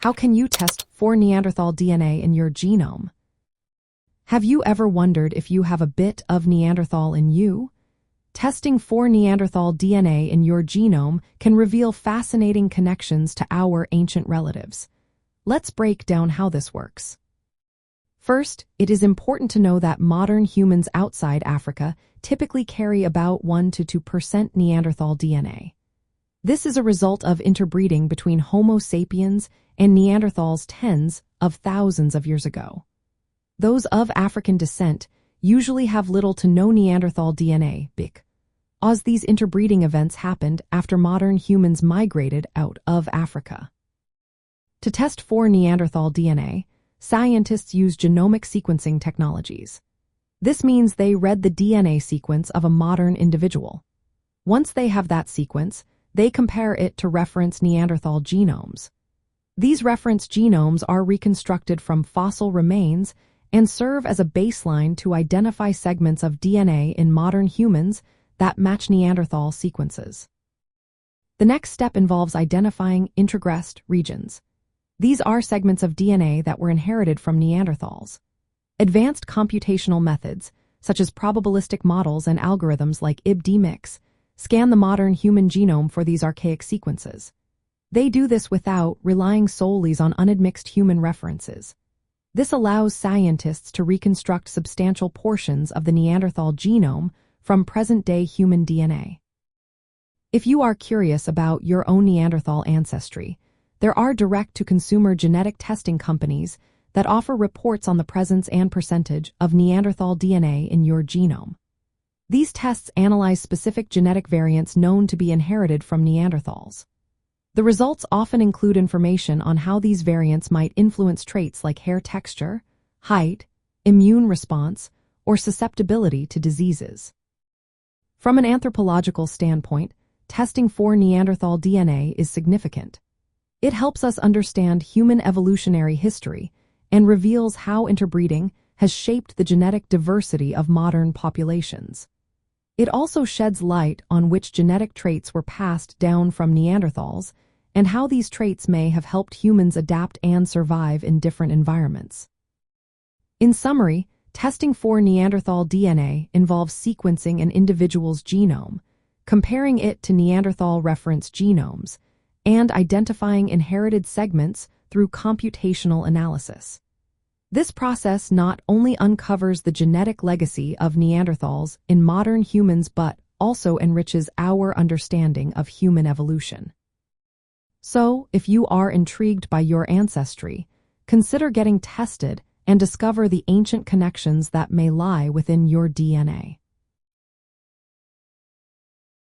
How can you test for Neanderthal DNA in your genome? Have you ever wondered if you have a bit of Neanderthal in you? Testing for Neanderthal DNA in your genome can reveal fascinating connections to our ancient relatives. Let's break down how this works. First, it is important to know that modern humans outside Africa typically carry about 1 to 2% Neanderthal DNA. This is a result of interbreeding between Homo sapiens and Neanderthals tens of thousands of years ago. Those of African descent usually have little to no Neanderthal DNA, as these interbreeding events happened after modern humans migrated out of Africa. To test for Neanderthal DNA, scientists use genomic sequencing technologies. This means they read the DNA sequence of a modern individual. Once they have that sequence, they compare it to reference Neanderthal genomes. These reference genomes are reconstructed from fossil remains and serve as a baseline to identify segments of DNA in modern humans that match Neanderthal sequences. The next step involves identifying introgressed regions. These are segments of DNA that were inherited from Neanderthals. Advanced computational methods, such as probabilistic models and algorithms like IBD-MIX, scan the modern human genome for these archaic sequences. They do this without relying solely on unadmixed human references. This allows scientists to reconstruct substantial portions of the Neanderthal genome from present-day human DNA. If you are curious about your own Neanderthal ancestry, there are direct-to-consumer genetic testing companies that offer reports on the presence and percentage of Neanderthal DNA in your genome. These tests analyze specific genetic variants known to be inherited from Neanderthals. The results often include information on how these variants might influence traits like hair texture, height, immune response, or susceptibility to diseases. From an anthropological standpoint, testing for Neanderthal DNA is significant. It helps us understand human evolutionary history and reveals how interbreeding has shaped the genetic diversity of modern populations. It also sheds light on which genetic traits were passed down from Neanderthals and how these traits may have helped humans adapt and survive in different environments. In summary, testing for Neanderthal DNA involves sequencing an individual's genome, comparing it to Neanderthal reference genomes, and identifying inherited segments through computational analysis. This process not only uncovers the genetic legacy of Neanderthals in modern humans but also enriches our understanding of human evolution. So, if you are intrigued by your ancestry, consider getting tested and discover the ancient connections that may lie within your DNA.